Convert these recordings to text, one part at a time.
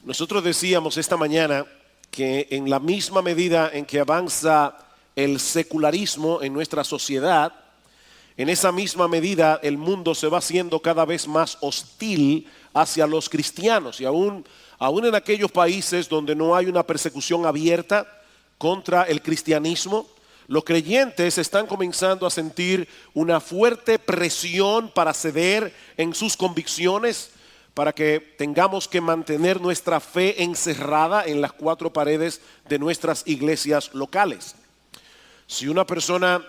Nosotros decíamos esta mañana que en la misma medida en que avanza el secularismo en nuestra sociedad, en esa misma medida el mundo se va haciendo cada vez más hostil hacia los cristianos y aún en aquellos países donde no hay una persecución abierta contra el cristianismo, los creyentes están comenzando a sentir una fuerte presión para ceder en sus convicciones, para que tengamos que mantener nuestra fe encerrada en las cuatro paredes de nuestras iglesias locales. Si una persona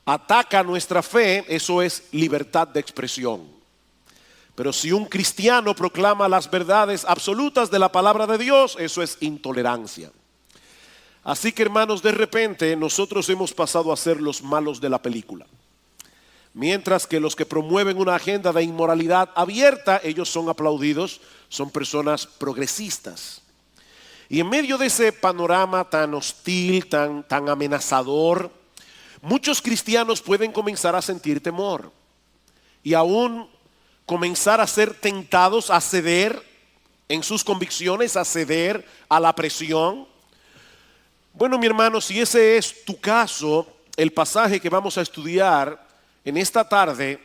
ataca nuestra fe, eso es libertad de expresión. Pero si un cristiano proclama las verdades absolutas de la palabra de Dios, eso es intolerancia. Así que, hermanos, de repente nosotros hemos pasado a ser los malos de la película. Mientras que los que promueven una agenda de inmoralidad abierta, ellos son aplaudidos, son personas progresistas. Y en medio de ese panorama tan hostil, tan amenazador, muchos cristianos pueden comenzar a sentir temor y aún comenzar a ser tentados a ceder en sus convicciones, a ceder a la presión. Bueno, mi hermano, si ese es tu caso, el pasaje que vamos a estudiar en esta tarde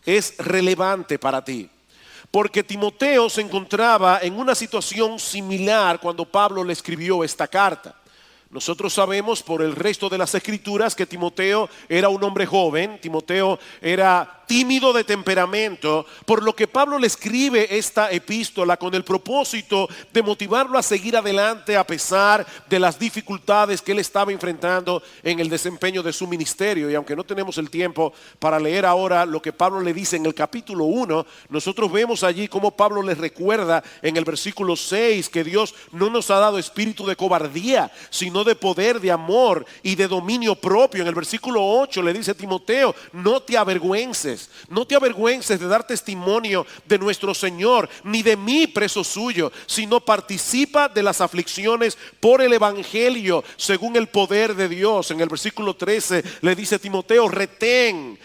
es relevante para ti. Porque Timoteo se encontraba en una situación similar cuando Pablo le escribió esta carta. Nosotros sabemos por el resto de las escrituras que Timoteo era un hombre joven, Timoteo era tímido de temperamento, por lo que Pablo le escribe esta epístola con el propósito de motivarlo a seguir adelante a pesar de las dificultades que él estaba enfrentando en el desempeño de su ministerio. Y aunque no tenemos el tiempo para leer ahora lo que Pablo le dice en el capítulo 1, nosotros vemos allí cómo Pablo les recuerda en el versículo 6 que Dios no nos ha dado espíritu de cobardía, sino de poder, de amor y de dominio propio. En el versículo 8 le dice a Timoteo: no te avergüences de dar testimonio de nuestro Señor, ni de mí preso suyo, sino participa de las aflicciones por el evangelio según el poder de Dios. En el versículo 13 le dice a Timoteo: retén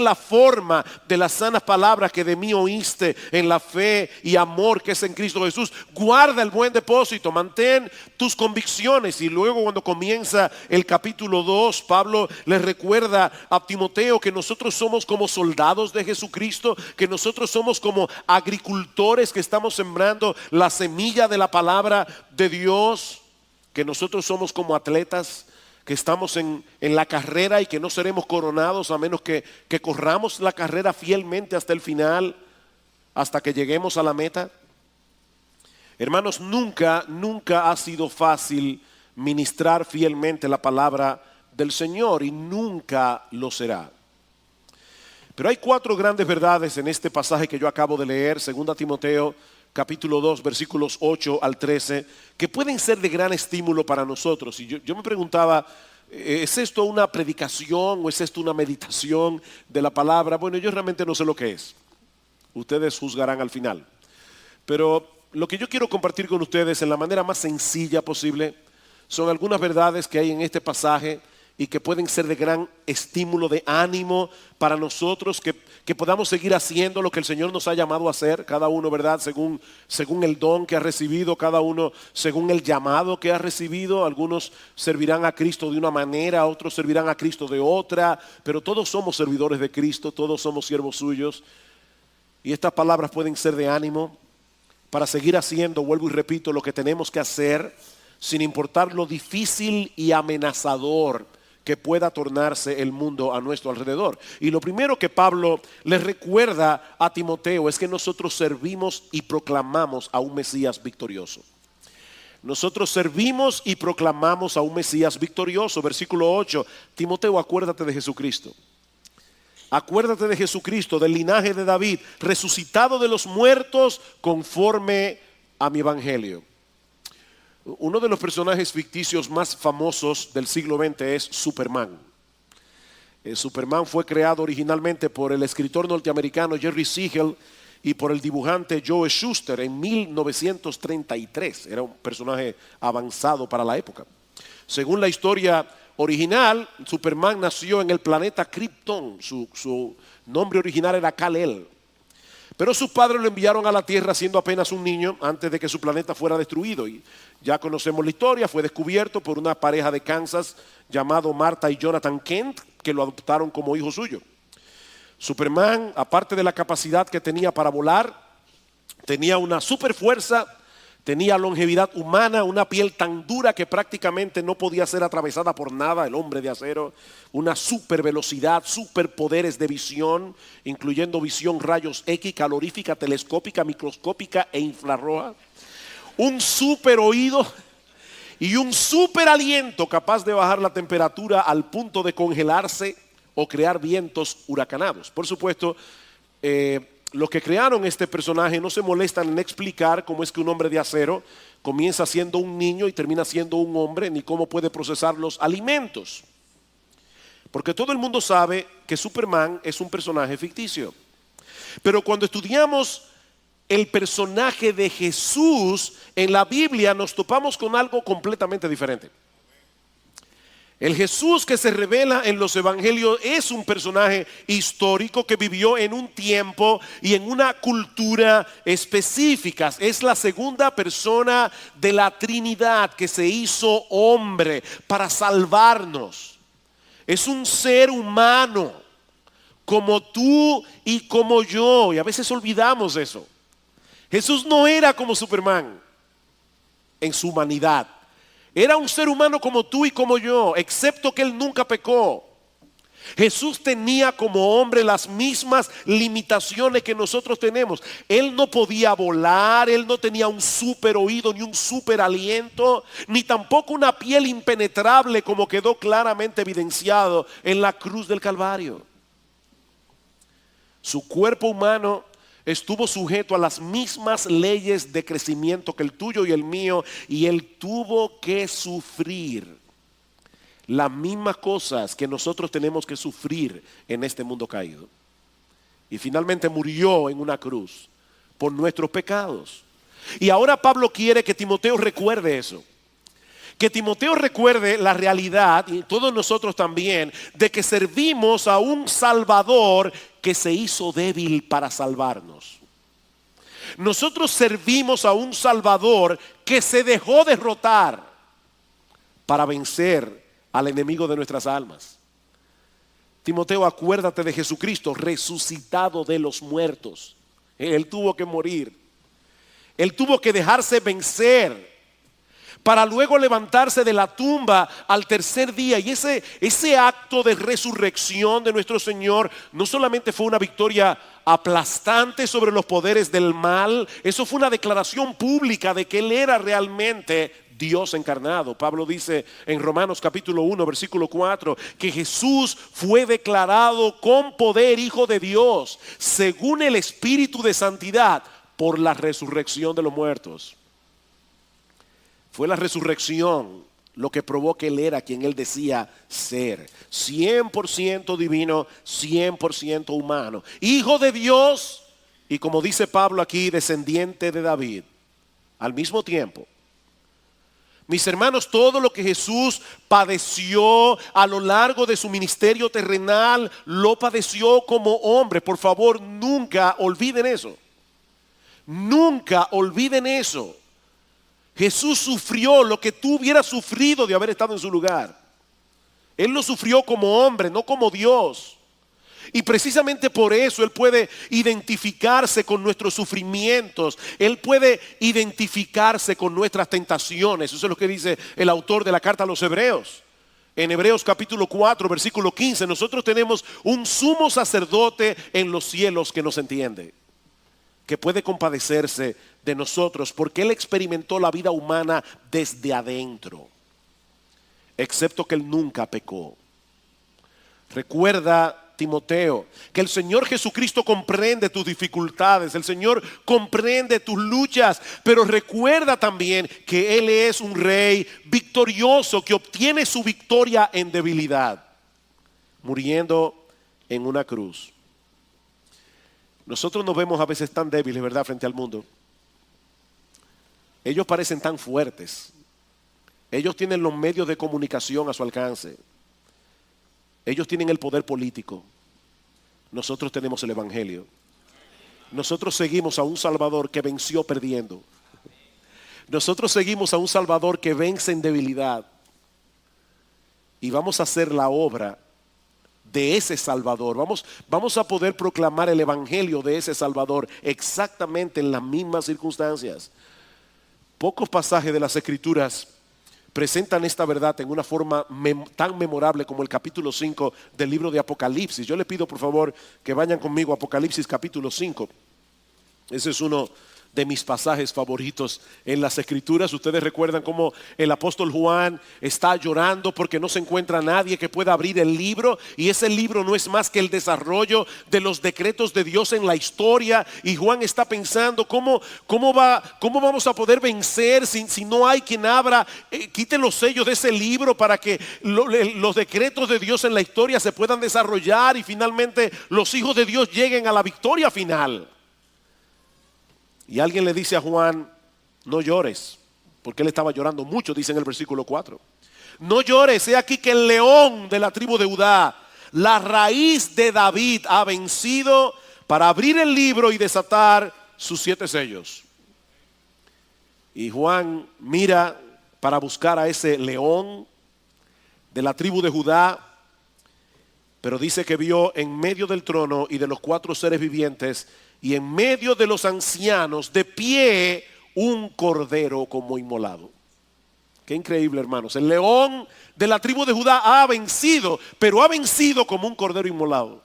la forma de las sanas palabras que de mí oíste en la fe y amor que es en Cristo Jesús. Guarda el buen depósito, mantén tus convicciones. Y luego, cuando comienza el capítulo 2, Pablo le recuerda a Timoteo que nosotros somos como soldados de Jesucristo, que nosotros somos como agricultores que estamos sembrando la semilla de la palabra de Dios, que nosotros somos como atletas que estamos en la carrera y que no seremos coronados a menos que corramos la carrera fielmente hasta el final, hasta que lleguemos a la meta. Hermanos, nunca ha sido fácil ministrar fielmente la palabra del Señor y nunca lo será. Pero hay cuatro grandes verdades en este pasaje que yo acabo de leer, 2 Timoteo capítulo 2 versículos 8 al 13, que pueden ser de gran estímulo para nosotros. Y yo me preguntaba, ¿es esto una predicación o es esto una meditación de la palabra? Bueno, yo realmente no sé lo que es. Ustedes juzgarán al final. Pero lo que yo quiero compartir con ustedes en la manera más sencilla posible son algunas verdades que hay en este pasaje y que pueden ser de gran estímulo, de ánimo para nosotros, que podamos seguir haciendo lo que el Señor nos ha llamado a hacer, cada uno, ¿verdad? Según el don que ha recibido, cada uno según el llamado que ha recibido. Algunos servirán a Cristo de una manera, otros servirán a Cristo de otra, pero todos somos servidores de Cristo, todos somos siervos suyos. Y estas palabras pueden ser de ánimo para seguir haciendo, vuelvo y repito, lo que tenemos que hacer, sin importar lo difícil y amenazador que pueda tornarse el mundo a nuestro alrededor. Y lo primero que Pablo le recuerda a Timoteo es que nosotros servimos y proclamamos a un Mesías victorioso. Nosotros servimos y proclamamos a un Mesías victorioso. Versículo 8, Timoteo, acuérdate de Jesucristo. Acuérdate de Jesucristo, del linaje de David, resucitado de los muertos conforme a mi evangelio. Uno de los personajes ficticios más famosos del siglo XX es Superman. Superman fue creado originalmente por el escritor norteamericano Jerry Siegel y por el dibujante Joe Shuster en 1933. Era un personaje avanzado para la época. Según la historia original, Superman nació en el planeta Krypton. Su nombre original era Kal-El. Pero sus padres lo enviaron a la tierra siendo apenas un niño antes de que su planeta fuera destruido. Y ya conocemos la historia, fue descubierto por una pareja de Kansas llamado Martha y Jonathan Kent, que lo adoptaron como hijo suyo. Superman, aparte de la capacidad que tenía para volar, tenía una super fuerza, tenía longevidad humana, una piel tan dura que prácticamente no podía ser atravesada por nada, el hombre de acero, una super velocidad, superpoderes de visión, incluyendo visión rayos X, calorífica, telescópica, microscópica e infrarroja, un super oído y un super aliento capaz de bajar la temperatura al punto de congelarse o crear vientos huracanados. Por supuesto, los que crearon este personaje no se molestan en explicar cómo es que un hombre de acero comienza siendo un niño y termina siendo un hombre, ni cómo puede procesar los alimentos. Porque todo el mundo sabe que Superman es un personaje ficticio. Pero cuando estudiamos el personaje de Jesús en la Biblia, nos topamos con algo completamente diferente. El Jesús que se revela en los evangelios es un personaje histórico que vivió en un tiempo y en una cultura específicas. Es la segunda persona de la Trinidad que se hizo hombre para salvarnos. Es un ser humano como tú y como yo, y a veces olvidamos eso. Jesús no era como Superman en su humanidad. Era un ser humano como tú y como yo, excepto que él nunca pecó. Jesús tenía como hombre las mismas limitaciones que nosotros tenemos. Él no podía volar, él no tenía un super oído ni un super aliento, ni tampoco una piel impenetrable como quedó claramente evidenciado en la cruz del Calvario. Su cuerpo humano estuvo sujeto a las mismas leyes de crecimiento que el tuyo y el mío, y él tuvo que sufrir las mismas cosas que nosotros tenemos que sufrir en este mundo caído. Y finalmente murió en una cruz por nuestros pecados. Y ahora Pablo quiere que Timoteo recuerde eso. Que Timoteo recuerde la realidad, y todos nosotros también, de que servimos a un Salvador que se hizo débil para salvarnos. Nosotros servimos a un Salvador que se dejó derrotar para vencer al enemigo de nuestras almas. Timoteo, acuérdate de Jesucristo resucitado de los muertos. Él tuvo que morir. Él tuvo que dejarse vencer para luego levantarse de la tumba al tercer día. Y ese acto de resurrección de nuestro Señor no solamente fue una victoria aplastante sobre los poderes del mal, eso fue una declaración pública de que Él era realmente Dios encarnado. Pablo dice en Romanos capítulo 1 versículo 4 que Jesús fue declarado con poder Hijo de Dios según el Espíritu de santidad por la resurrección de los muertos. Fue la resurrección lo que probó que Él era quien Él decía ser. 100% divino, 100% humano. Hijo de Dios y, como dice Pablo aquí, descendiente de David. Al mismo tiempo, mis hermanos, todo lo que Jesús padeció a lo largo de su ministerio terrenal, lo padeció como hombre. Por favor, nunca olviden eso. Nunca olviden eso. Jesús sufrió lo que tú hubieras sufrido de haber estado en su lugar. Él lo sufrió como hombre, no como Dios. Y precisamente por eso Él puede identificarse con nuestros sufrimientos. Él puede identificarse con nuestras tentaciones. Eso es lo que dice el autor de la carta a los Hebreos. En Hebreos capítulo 4, versículo 15, nosotros tenemos un sumo sacerdote en los cielos que nos entiende, que puede compadecerse de nosotros porque Él experimentó la vida humana desde adentro, excepto que Él nunca pecó. Recuerda, Timoteo, que el Señor Jesucristo comprende tus dificultades, el Señor comprende tus luchas, pero recuerda también que Él es un rey victorioso que obtiene su victoria en debilidad, muriendo en una cruz. Nosotros nos vemos a veces tan débiles, ¿verdad?, frente al mundo. Ellos parecen tan fuertes. Ellos tienen los medios de comunicación a su alcance. Ellos tienen el poder político. Nosotros tenemos el evangelio. Nosotros seguimos a un Salvador que venció perdiendo. Nosotros seguimos a un Salvador que vence en debilidad. Y vamos a hacer la obra de ese Salvador. Vamos a poder proclamar el evangelio de ese Salvador exactamente en las mismas circunstancias. Pocos pasajes de las Escrituras presentan esta verdad en una forma tan memorable como el capítulo 5 del libro de Apocalipsis. Yo le pido por favor que vayan conmigo a Apocalipsis capítulo 5. Ese es uno de mis pasajes favoritos en las Escrituras. Ustedes recuerdan cómo el apóstol Juan está llorando porque no se encuentra nadie que pueda abrir el libro, y ese libro no es más que el desarrollo de los decretos de Dios en la historia, y Juan está pensando cómo vamos a poder vencer si no hay quien abra, quite los sellos de ese libro para que los decretos de Dios en la historia se puedan desarrollar y finalmente los hijos de Dios lleguen a la victoria final. Y alguien le dice a Juan: no llores, porque él estaba llorando mucho, dice en el versículo 4. No llores, he aquí que el león de la tribu de Judá, la raíz de David, ha vencido para abrir el libro y desatar sus 7 sellos. Y Juan mira para buscar a ese león de la tribu de Judá, pero dice que vio en medio del trono y de los 4 seres vivientes y en medio de los ancianos de pie un cordero como inmolado. Qué increíble, hermanos. El león de la tribu de Judá ha vencido, pero ha vencido como un cordero inmolado.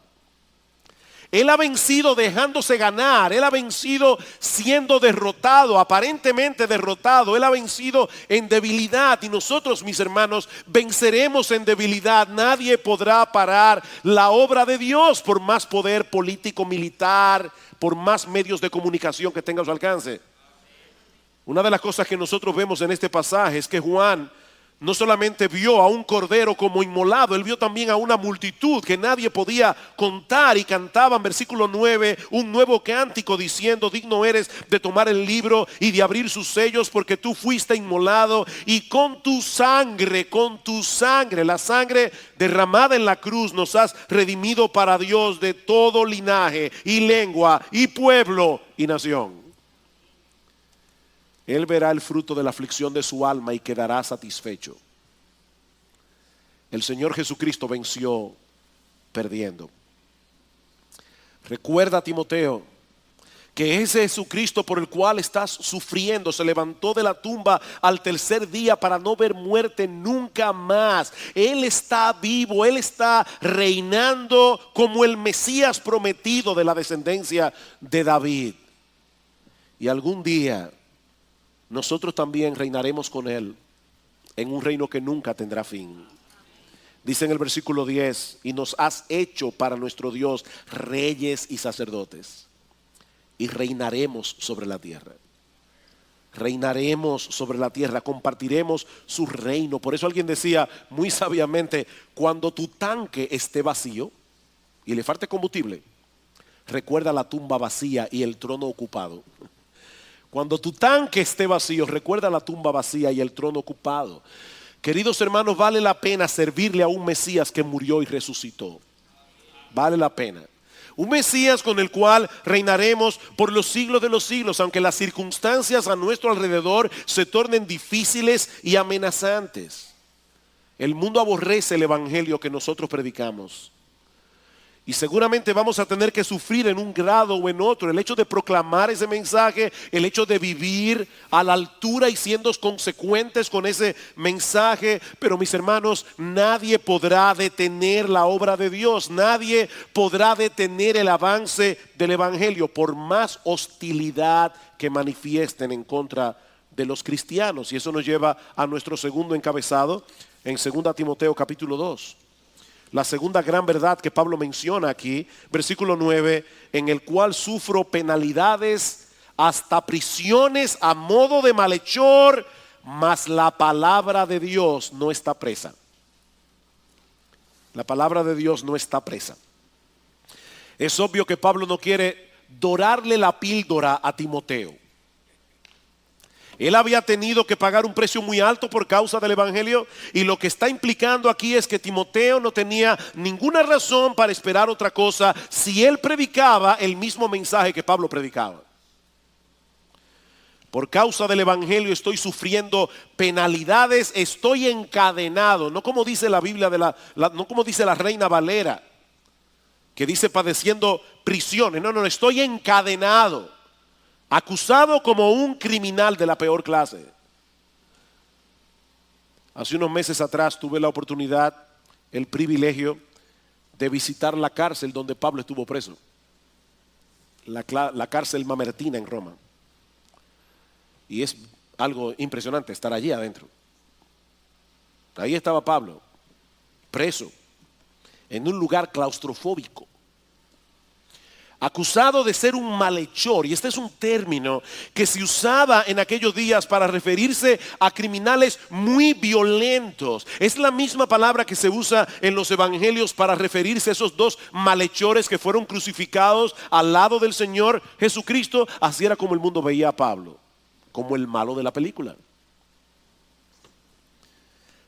Él ha vencido dejándose ganar. Él ha vencido siendo derrotado, aparentemente derrotado. Él ha vencido en debilidad. Y nosotros, mis hermanos, venceremos en debilidad. Nadie podrá parar la obra de Dios por más poder político, militar, por más medios de comunicación que tenga a su alcance. Una de las cosas que nosotros vemos en este pasaje es que Juan no solamente vio a un cordero como inmolado, él vio también a una multitud que nadie podía contar, y cantaban, versículo 9, un nuevo cántico diciendo: digno eres de tomar el libro y de abrir sus sellos, porque tú fuiste inmolado y con tu sangre, la sangre derramada en la cruz, nos has redimido para Dios de todo linaje y lengua y pueblo y nación. Él verá el fruto de la aflicción de su alma y quedará satisfecho. El Señor Jesucristo venció perdiendo. Recuerda, Timoteo, que ese Jesucristo por el cual estás sufriendo se levantó de la tumba al tercer día para no ver muerte nunca más. Él está vivo, Él está reinando como el Mesías prometido de la descendencia de David. Y algún día nosotros también reinaremos con Él en un reino que nunca tendrá fin. Dice en el versículo 10: y nos has hecho para nuestro Dios reyes y sacerdotes, y reinaremos sobre la tierra. Reinaremos sobre la tierra, compartiremos su reino. Por eso alguien decía muy sabiamente: cuando tu tanque esté vacío y le falte combustible, recuerda la tumba vacía y el trono ocupado. Cuando tu tanque esté vacío, recuerda la tumba vacía y el trono ocupado. Queridos hermanos, vale la pena servirle a un Mesías que murió y resucitó. Vale la pena. Un Mesías con el cual reinaremos por los siglos de los siglos, aunque las circunstancias a nuestro alrededor se tornen difíciles y amenazantes. El mundo aborrece el evangelio que nosotros predicamos. Y seguramente vamos a tener que sufrir en un grado o en otro el hecho de proclamar ese mensaje, el hecho de vivir a la altura y siendo consecuentes con ese mensaje. Pero mis hermanos, nadie podrá detener la obra de Dios. Nadie podrá detener el avance del evangelio por más hostilidad que manifiesten en contra de los cristianos. Y eso nos lleva a nuestro segundo encabezado en 2 Timoteo capítulo 2. La segunda gran verdad que Pablo menciona aquí, versículo 9, en el cual sufro penalidades hasta prisiones a modo de malhechor, mas la palabra de Dios no está presa. La palabra de Dios no está presa. Es obvio que Pablo no quiere dorarle la píldora a Timoteo. Él había tenido que pagar un precio muy alto por causa del evangelio, y lo que está implicando aquí es que Timoteo no tenía ninguna razón para esperar otra cosa si él predicaba el mismo mensaje que Pablo predicaba. Por causa del evangelio estoy sufriendo penalidades, estoy encadenado, no como dice la Biblia no como dice la Reina Valera, que dice padeciendo prisiones. No, estoy encadenado, acusado como un criminal de la peor clase. Hace unos meses atrás tuve la oportunidad, el privilegio de visitar la cárcel donde Pablo estuvo preso, la cárcel Mamertina en Roma. Y es algo impresionante estar allí adentro. Ahí estaba Pablo, preso, en un lugar claustrofóbico, acusado de ser un malhechor. Y este es un término que se usaba en aquellos días para referirse a criminales muy violentos. Es la misma palabra que se usa en los evangelios para referirse a esos dos malhechores que fueron crucificados al lado del Señor Jesucristo. Así era como el mundo veía a Pablo, como el malo de la película.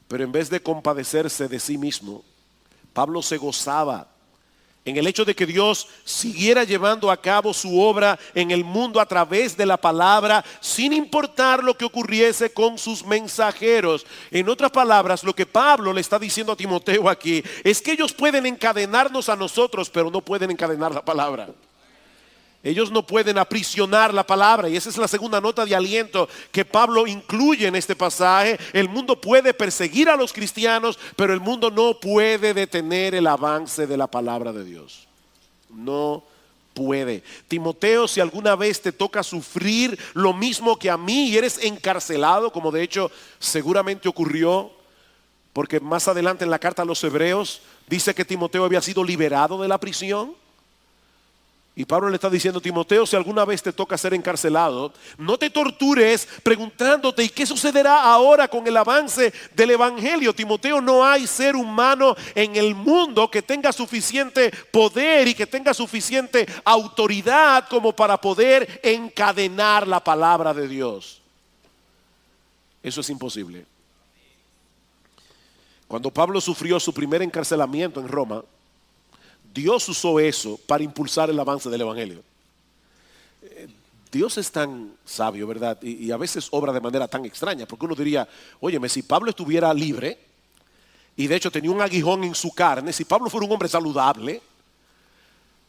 Pero en vez de compadecerse de sí mismo, Pablo se gozaba en el hecho de que Dios siguiera llevando a cabo su obra en el mundo a través de la palabra, sin importar lo que ocurriese con sus mensajeros. En otras palabras, lo que Pablo le está diciendo a Timoteo aquí es que ellos pueden encadenarnos a nosotros, pero no pueden encadenar la palabra. Ellos no pueden aprisionar la palabra, y esa es la segunda nota de aliento que Pablo incluye en este pasaje. El mundo puede perseguir a los cristianos, pero el mundo no puede detener el avance de la palabra de Dios. No puede. Timoteo, si alguna vez te toca sufrir lo mismo que a mí y eres encarcelado, como de hecho seguramente ocurrió, porque más adelante en la carta a los Hebreos dice que Timoteo había sido liberado de la prisión. Y Pablo le está diciendo: Timoteo, si alguna vez te toca ser encarcelado, no te tortures preguntándote ¿y qué sucederá ahora con el avance del evangelio? Timoteo, no hay ser humano en el mundo que tenga suficiente poder y que tenga suficiente autoridad como para poder encadenar la palabra de Dios. Eso es imposible. Cuando Pablo sufrió su primer encarcelamiento en Roma, Dios usó eso para impulsar el avance del evangelio. Dios es tan sabio, ¿verdad? Y a veces obra de manera tan extraña, porque uno diría: óyeme, si Pablo estuviera libre y de hecho tenía un aguijón en su carne, si Pablo fuera un hombre saludable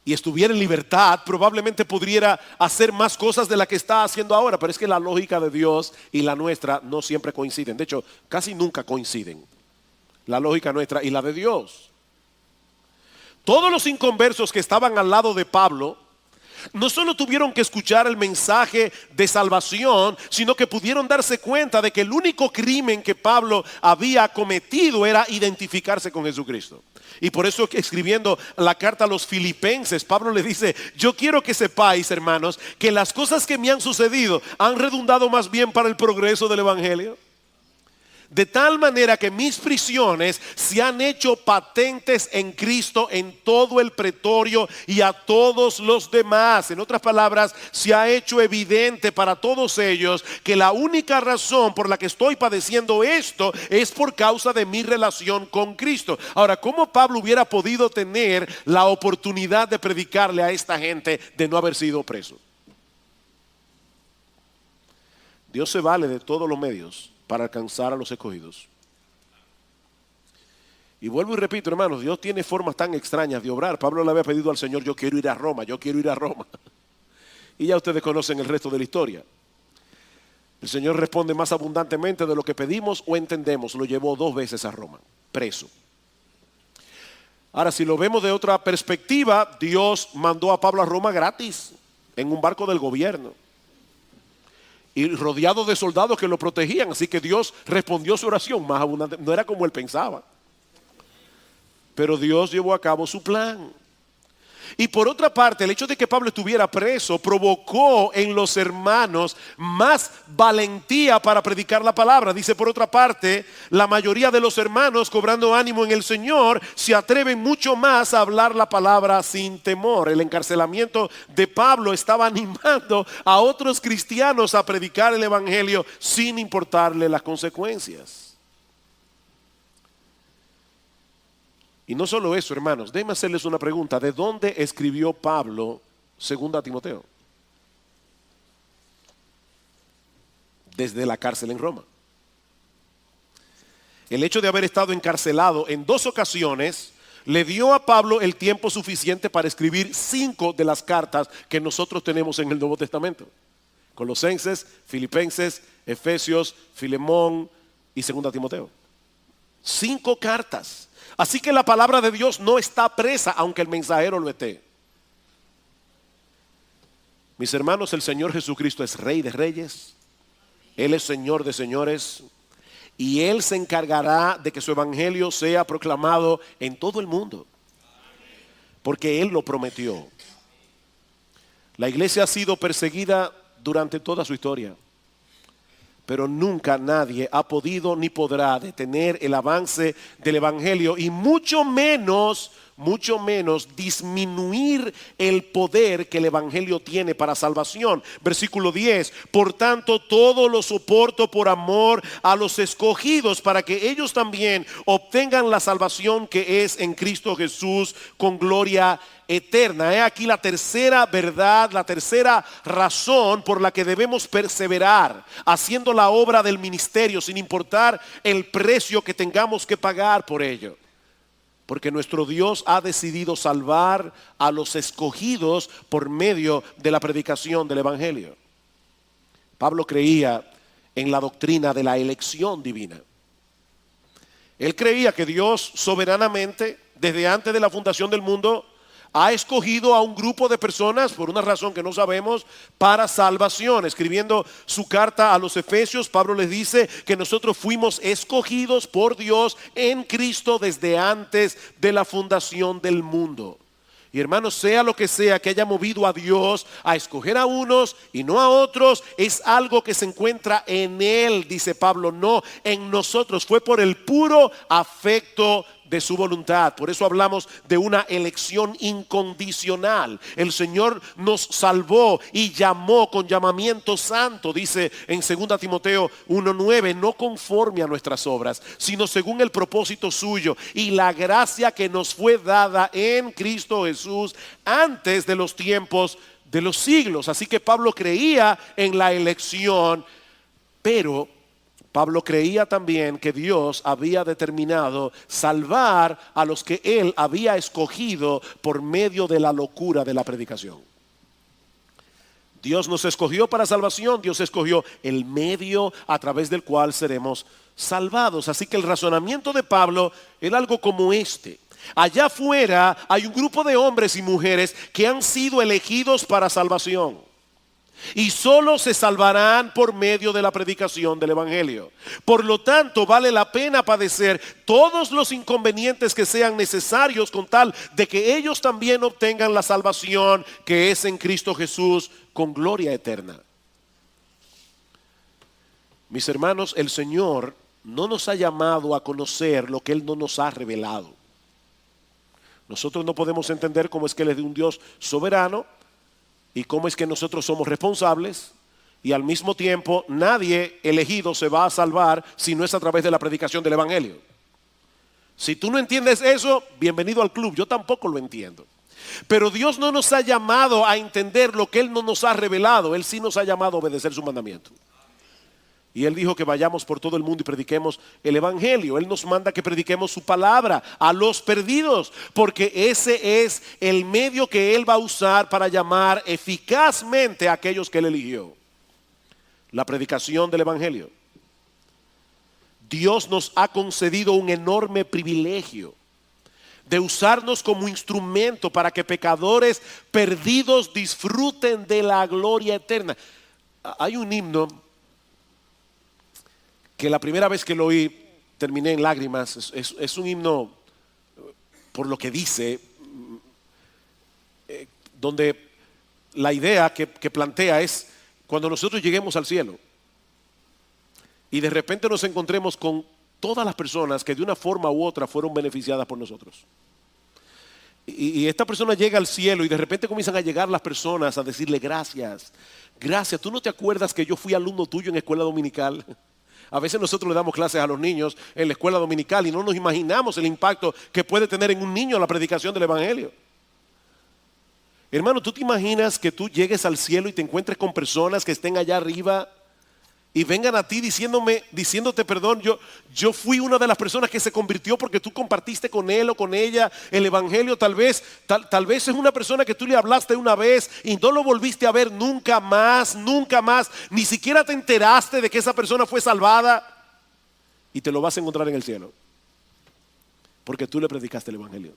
y estuviera en libertad, probablemente pudiera hacer más cosas de las que está haciendo ahora. Pero es que la lógica de Dios y la nuestra no siempre coinciden. De hecho, casi nunca coinciden la lógica nuestra y la de Dios. Todos los inconversos que estaban al lado de Pablo no solo tuvieron que escuchar el mensaje de salvación, sino que pudieron darse cuenta de que el único crimen que Pablo había cometido era identificarse con Jesucristo. Y por eso, escribiendo la carta a los Filipenses, Pablo le dice: yo quiero que sepáis, hermanos, que las cosas que me han sucedido han redundado más bien para el progreso del evangelio. De tal manera que mis prisiones se han hecho patentes en Cristo en todo el pretorio y a todos los demás. En otras palabras, se ha hecho evidente para todos ellos que la única razón por la que estoy padeciendo esto es por causa de mi relación con Cristo. Ahora, ¿cómo Pablo hubiera podido tener la oportunidad de predicarle a esta gente de no haber sido preso? Dios se vale de todos los medios para alcanzar a los escogidos. Y vuelvo y repito, hermanos, Dios tiene formas tan extrañas de obrar. Pablo le había pedido al Señor: yo quiero ir a Roma, yo quiero ir a Roma. Y ya ustedes conocen el resto de la historia. El Señor responde más abundantemente de lo que pedimos o entendemos. Lo llevó 2 veces a Roma, preso. Ahora, si lo vemos de otra perspectiva, Dios mandó a Pablo a Roma gratis, en un barco del gobierno, y rodeado de soldados que lo protegían. Así que Dios respondió su oración más abundante. No era como él pensaba, pero Dios llevó a cabo su plan. Y por otra parte, el hecho de que Pablo estuviera preso provocó en los hermanos más valentía para predicar la palabra. Dice por otra parte, la mayoría de los hermanos, cobrando ánimo en el Señor, se atreven mucho más a hablar la palabra sin temor. El encarcelamiento de Pablo estaba animando a otros cristianos a predicar el evangelio sin importarle las consecuencias. Y no solo eso, hermanos, déjenme hacerles una pregunta. ¿De dónde escribió Pablo 2 Timoteo? Desde la cárcel en Roma. El hecho de haber estado encarcelado en 2 ocasiones le dio a Pablo el tiempo suficiente para escribir 5 de las cartas que nosotros tenemos en el Nuevo Testamento: Colosenses, Filipenses, Efesios, Filemón y 2 Timoteo. 5 cartas. Así que la palabra de Dios no está presa, aunque el mensajero lo esté. Mis hermanos, el Señor Jesucristo es Rey de Reyes, Él es Señor de Señores, y Él se encargará de que su evangelio sea proclamado en todo el mundo, porque Él lo prometió. La iglesia ha sido perseguida durante toda su historia, pero nunca nadie ha podido ni podrá detener el avance del evangelio, y mucho menos disminuir el poder que el evangelio tiene para salvación. Versículo 10: por tanto, todo lo soporto por amor a los escogidos, para que ellos también obtengan la salvación que es en Cristo Jesús, con gloria eterna. He aquí la tercera verdad, la tercera razón por la que debemos perseverar haciendo la obra del ministerio, sin importar el precio que tengamos que pagar por ello. Porque nuestro Dios ha decidido salvar a los escogidos por medio de la predicación del evangelio. Pablo creía en la doctrina de la elección divina. Él creía que Dios soberanamente, desde antes de la fundación del mundo, ha escogido a un grupo de personas, por una razón que no sabemos, para salvación. Escribiendo su carta a los Efesios, Pablo les dice que nosotros fuimos escogidos por Dios en Cristo desde antes de la fundación del mundo. Y hermanos, sea lo que sea que haya movido a Dios a escoger a unos y no a otros, es algo que se encuentra en Él, dice Pablo, no en nosotros. Fue por el puro afecto de su voluntad. Por eso hablamos de una elección incondicional. El Señor nos salvó y llamó con llamamiento santo, dice en 2 Timoteo 1:9, no conforme a nuestras obras, sino según el propósito suyo y la gracia que nos fue dada en Cristo Jesús antes de los tiempos de los siglos. Así que Pablo creía en la elección, pero Pablo creía también que Dios había determinado salvar a los que Él había escogido por medio de la locura de la predicación. Dios nos escogió para salvación, Dios escogió el medio a través del cual seremos salvados. Así que el razonamiento de Pablo era algo como este: allá afuera hay un grupo de hombres y mujeres que han sido elegidos para salvación, y solo se salvarán por medio de la predicación del evangelio. Por lo tanto, vale la pena padecer todos los inconvenientes que sean necesarios con tal de que ellos también obtengan la salvación que es en Cristo Jesús, con gloria eterna. Mis hermanos, el Señor no nos ha llamado a conocer lo que Él no nos ha revelado. Nosotros no podemos entender cómo es que Él es de un Dios soberano y cómo es que nosotros somos responsables, y al mismo tiempo nadie elegido se va a salvar si no es a través de la predicación del evangelio. Si tú no entiendes eso, bienvenido al club. Yo tampoco lo entiendo. Pero Dios no nos ha llamado a entender lo que Él no nos ha revelado. Él sí nos ha llamado a obedecer su mandamiento. Y Él dijo que vayamos por todo el mundo y prediquemos el evangelio. Él nos manda que prediquemos su palabra a los perdidos, porque ese es el medio que Él va a usar para llamar eficazmente a aquellos que Él eligió. La predicación del evangelio. Dios nos ha concedido un enorme privilegio de usarnos como instrumento para que pecadores perdidos disfruten de la gloria eterna. Hay un himno que la primera vez que lo oí terminé en lágrimas. Es un himno por lo que dice, donde la idea que plantea es cuando nosotros lleguemos al cielo y de repente nos encontremos con todas las personas que de una forma u otra fueron beneficiadas por nosotros. Y esta persona llega al cielo y de repente comienzan a llegar las personas a decirle gracias. Gracias, ¿tú no te acuerdas que yo fui alumno tuyo en escuela dominical? A veces nosotros le damos clases a los niños en la escuela dominical y no nos imaginamos el impacto que puede tener en un niño la predicación del evangelio. Hermano, ¿tú te imaginas que tú llegues al cielo y te encuentres con personas que estén allá arriba y vengan a ti diciéndote perdón? Yo fui una de las personas que se convirtió porque tú compartiste con él o con ella el evangelio. Tal vez es una persona que tú le hablaste una vez y no lo volviste a ver nunca más, ni siquiera te enteraste de que esa persona fue salvada, y te lo vas a encontrar en el cielo porque tú le predicaste el evangelio,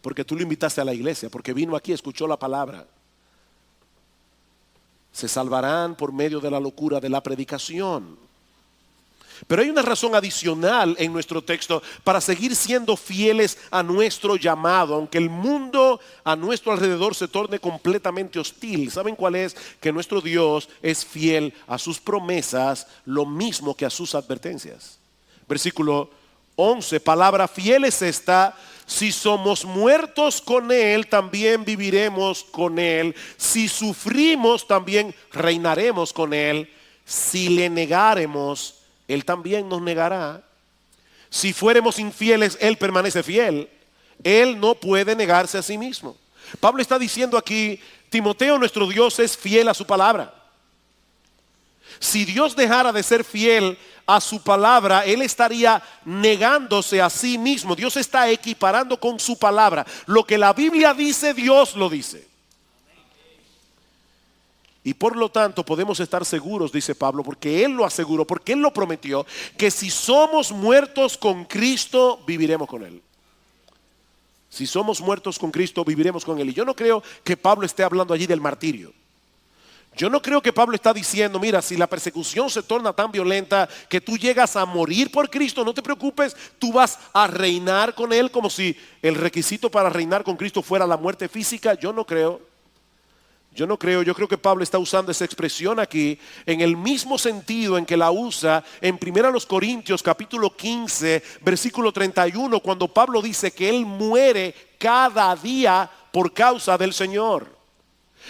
porque tú lo invitaste a la iglesia, porque vino aquí, escuchó la palabra. Se salvarán por medio de la locura de la predicación. Pero hay una razón adicional en nuestro texto para seguir siendo fieles a nuestro llamado, aunque el mundo a nuestro alrededor se torne completamente hostil. ¿Saben cuál es? Que nuestro Dios es fiel a sus promesas, lo mismo que a sus advertencias. Versículo 11, palabra fiel es esta: si somos muertos con Él, también viviremos con Él. Si sufrimos, también reinaremos con Él. Si le negáremos, Él también nos negará. Si fuéramos infieles, Él permanece fiel. Él no puede negarse a sí mismo. Pablo está diciendo aquí: Timoteo, nuestro Dios es fiel a su palabra. Si Dios dejara de ser fiel a su palabra, Él estaría negándose a sí mismo. Dios está equiparando con su palabra. Lo que la Biblia dice, Dios lo dice. Y por lo tanto podemos estar seguros, dice Pablo, porque Él lo aseguró, porque Él lo prometió, que si somos muertos con Cristo, viviremos con Él. Si somos muertos con Cristo, viviremos con Él. Y yo no creo que Pablo esté hablando allí del martirio. Yo no creo que Pablo está diciendo: mira, si la persecución se torna tan violenta que tú llegas a morir por Cristo, no te preocupes, tú vas a reinar con Él, como si el requisito para reinar con Cristo fuera la muerte física. Yo no creo. Yo creo que Pablo está usando esa expresión aquí en el mismo sentido en que la usa en 1 Corintios capítulo 15, versículo 31, cuando Pablo dice que él muere cada día por causa del Señor.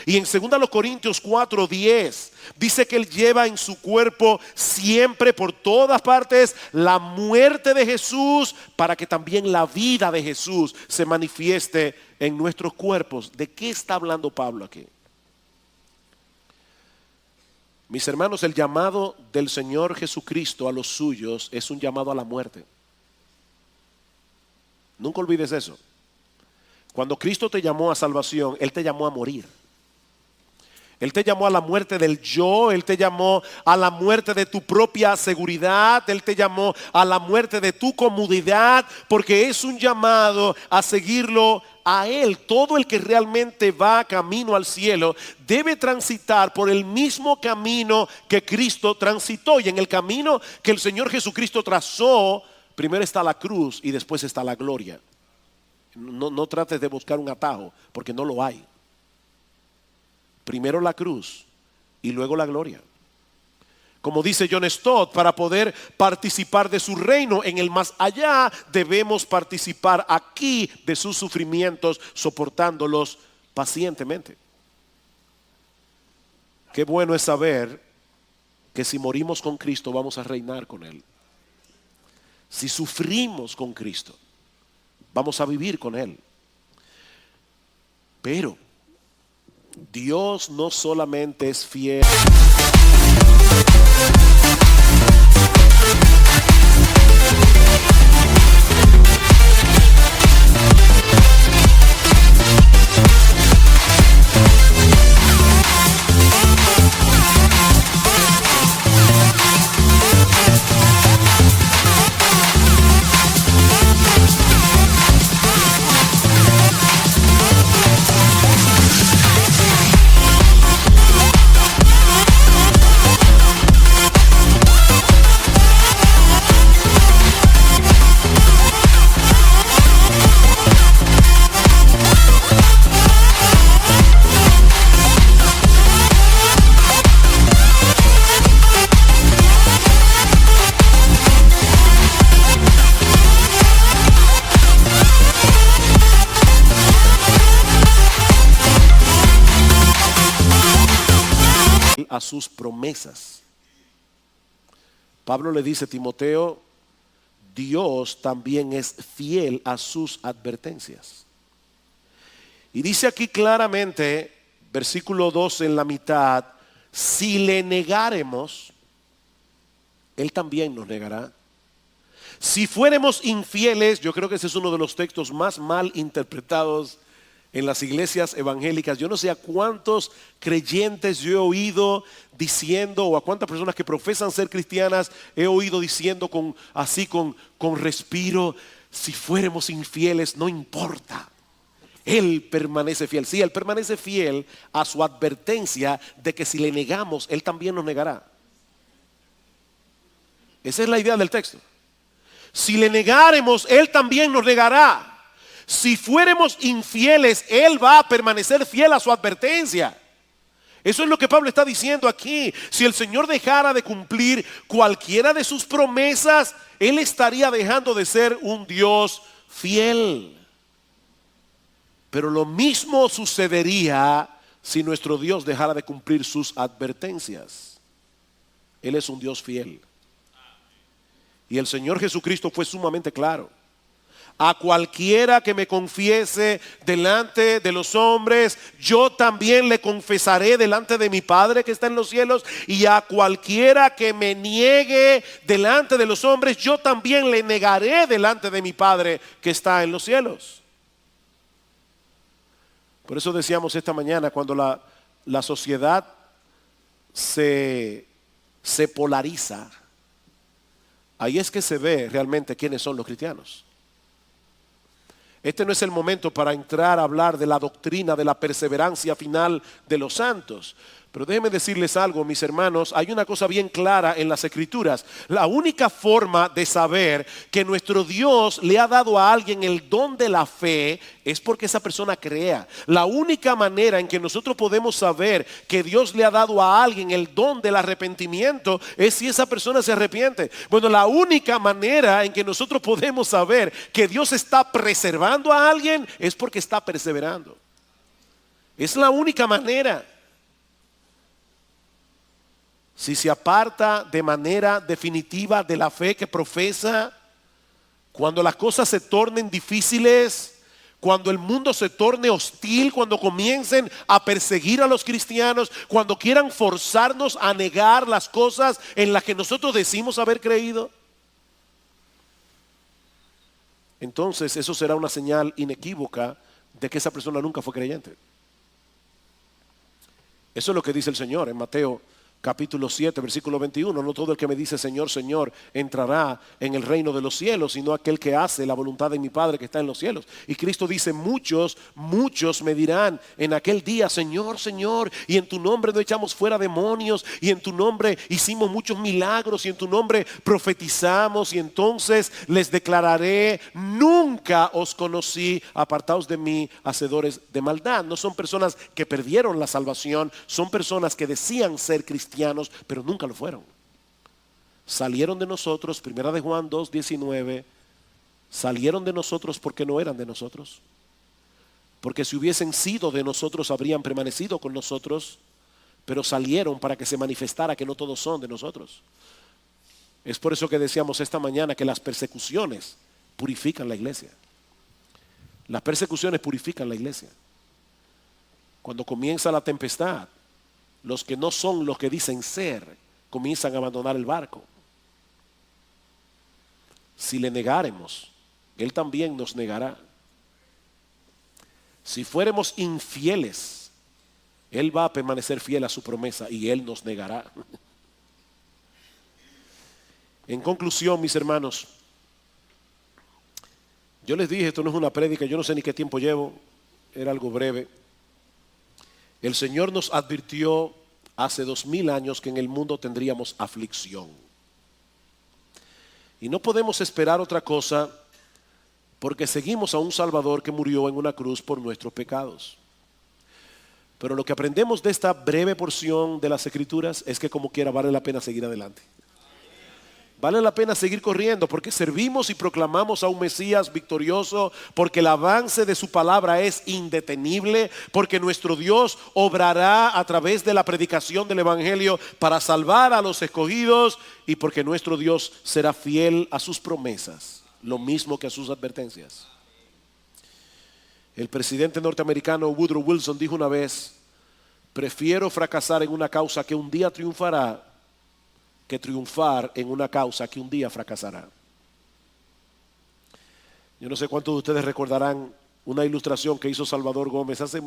Y en 2 Corintios 4:10 dice que Él lleva en su cuerpo siempre, por todas partes, la muerte de Jesús, para que también la vida de Jesús se manifieste en nuestros cuerpos. ¿De qué está hablando Pablo aquí? Mis hermanos, el llamado del Señor Jesucristo a los suyos es un llamado a la muerte. Nunca olvides eso. Cuando Cristo te llamó a salvación, Él te llamó a morir. Él te llamó a la muerte del yo, Él te llamó a la muerte de tu propia seguridad, Él te llamó a la muerte de tu comodidad, porque es un llamado a seguirlo a Él. Todo el que realmente va camino al cielo debe transitar por el mismo camino que Cristo transitó. Y en el camino que el Señor Jesucristo trazó, primero está la cruz y después está la gloria. No trates de buscar un atajo, porque no lo hay. Primero la cruz y luego la gloria. Como dice John Stott, para poder participar de su reino en el más allá, debemos participar aquí de sus sufrimientos, soportándolos pacientemente. Qué bueno es saber que si morimos con Cristo vamos a reinar con Él. Si sufrimos con Cristo, vamos a vivir con Él. Pero Dios no solamente es fiel. sus promesas. Pablo le dice a Timoteo, Dios también es fiel a sus advertencias. Y dice aquí claramente, versículo 12 en la mitad, si le negáremos, Él también nos negará. Si fuéramos infieles, yo creo que ese es uno de los textos más mal interpretados en las iglesias evangélicas. Yo no sé a cuántos creyentes yo he oído diciendo, o a cuántas personas que profesan ser cristianas he oído diciendo con respiro, si fuéramos infieles no importa, Él permanece fiel. Sí, Él permanece fiel a su advertencia de que si le negamos, Él también nos negará. Esa es la idea del texto. Si le negáremos, Él también nos negará. Si fuéramos infieles, Él va a permanecer fiel a su advertencia. Eso es lo que Pablo está diciendo aquí. Si el Señor dejara de cumplir cualquiera de sus promesas, Él estaría dejando de ser un Dios fiel. Pero lo mismo sucedería si nuestro Dios dejara de cumplir sus advertencias. Él es un Dios fiel. Y el Señor Jesucristo fue sumamente claro. A cualquiera que me confiese delante de los hombres, yo también le confesaré delante de mi Padre que está en los cielos. Y a cualquiera que me niegue delante de los hombres, yo también le negaré delante de mi Padre que está en los cielos. Por eso decíamos esta mañana, cuando la sociedad se polariza, ahí es que se ve realmente quiénes son los cristianos. Este no es el momento para entrar a hablar de la doctrina de la perseverancia final de los santos. Pero déjenme decirles algo, mis hermanos, hay una cosa bien clara en las Escrituras. La única forma de saber que nuestro Dios le ha dado a alguien el don de la fe es porque esa persona crea. La única manera en que nosotros podemos saber que Dios le ha dado a alguien el don del arrepentimiento es si esa persona se arrepiente. Bueno, la única manera en que nosotros podemos saber que Dios está preservando a alguien es porque está perseverando. Es la única manera. Si se aparta de manera definitiva de la fe que profesa, cuando las cosas se tornen difíciles, cuando el mundo se torne hostil, cuando comiencen a perseguir a los cristianos, cuando quieran forzarnos a negar las cosas en las que nosotros decimos haber creído, entonces eso será una señal inequívoca de que esa persona nunca fue creyente. Eso es lo que dice el Señor en Mateo capítulo 7, versículo 21. No todo el que me dice Señor, Señor entrará en el reino de los cielos, sino aquel que hace la voluntad de mi Padre que está en los cielos. Y Cristo dice, muchos me dirán en aquel día, Señor, Señor, y en tu nombre no echamos fuera demonios, y en tu nombre hicimos muchos milagros, y en tu nombre profetizamos, y entonces les declararé, nunca os conocí, apartaos de mí, hacedores de maldad. No son personas que perdieron la salvación, son personas que decían ser cristianos, pero nunca lo fueron. Salieron de nosotros, primera de Juan 2:19, salieron de nosotros porque no eran de nosotros. Porque si hubiesen sido de nosotros habrían permanecido con nosotros, pero salieron para que se manifestara que no todos son de nosotros. Es por eso que decíamos esta mañana que las persecuciones purifican la iglesia. Las persecuciones purifican la iglesia. Cuando comienza la tempestad, los que no son los que dicen ser comienzan a abandonar el barco. Si le negáremos, Él también nos negará. Si fuéramos infieles, Él va a permanecer fiel a su promesa y Él nos negará. En conclusión, mis hermanos, yo les dije, esto no es una prédica, yo no sé ni qué tiempo llevo, era algo breve. El Señor nos advirtió hace 2000 años que en el mundo tendríamos aflicción. Y no podemos esperar otra cosa porque seguimos a un Salvador que murió en una cruz por nuestros pecados. Pero lo que aprendemos de esta breve porción de las Escrituras es que como quiera vale la pena seguir adelante. Vale la pena seguir corriendo porque servimos y proclamamos a un Mesías victorioso, porque el avance de su palabra es indetenible, porque nuestro Dios obrará a través de la predicación del Evangelio para salvar a los escogidos y porque nuestro Dios será fiel a sus promesas, lo mismo que a sus advertencias. El presidente norteamericano Woodrow Wilson dijo una vez: prefiero fracasar en una causa que un día triunfará que triunfar en una causa que un día fracasará. Yo no sé cuántos de ustedes recordarán una ilustración que hizo Salvador Gómez hace...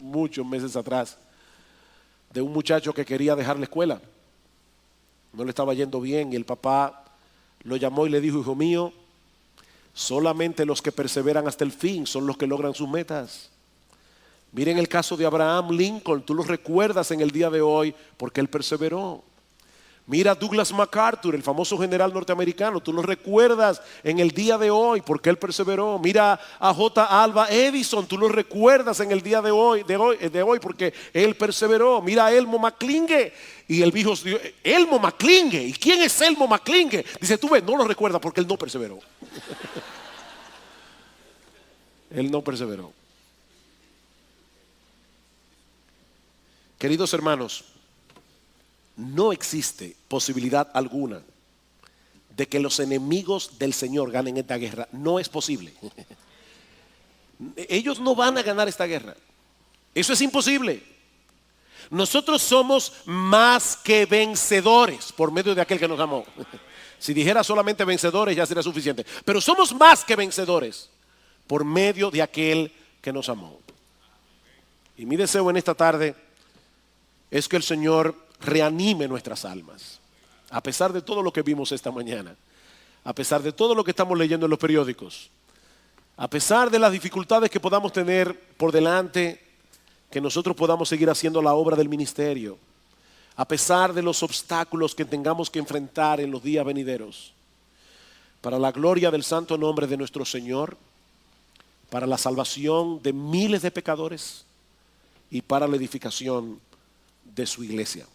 muchos meses atrás, de un muchacho que quería dejar la escuela. No le estaba yendo bien y el papá lo llamó y le dijo: hijo mío, solamente los que perseveran hasta el fin son los que logran sus metas. Miren el caso de Abraham Lincoln, tú lo recuerdas en el día de hoy porque él perseveró. Mira a Douglas MacArthur, el famoso general norteamericano, tú lo recuerdas en el día de hoy porque él perseveró. Mira a J. Alva Edison, tú lo recuerdas en el día de hoy porque él perseveró. Mira a Elmo McClinge, y el viejo Elmo McClinge. ¿Y quién es Elmo McClinge? Dice, tú ves, no lo recuerdas porque él no perseveró. Él no perseveró. Queridos hermanos, no existe posibilidad alguna de que los enemigos del Señor ganen esta guerra. No es posible. Ellos no van a ganar esta guerra. Eso es imposible. Nosotros somos más que vencedores por medio de aquel que nos amó. Si dijera solamente vencedores ya sería suficiente. Pero somos más que vencedores por medio de aquel que nos amó. Y mi deseo en esta tarde es que el Señor reanime nuestras almas, a pesar de todo lo que vimos esta mañana, a pesar de todo lo que estamos leyendo en los periódicos, a pesar de las dificultades que podamos tener por delante, que nosotros podamos seguir haciendo la obra del ministerio, a pesar de los obstáculos que tengamos que enfrentar en los días venideros, para la gloria del santo nombre de nuestro Señor, para la salvación de miles de pecadores y para la edificación de su iglesia.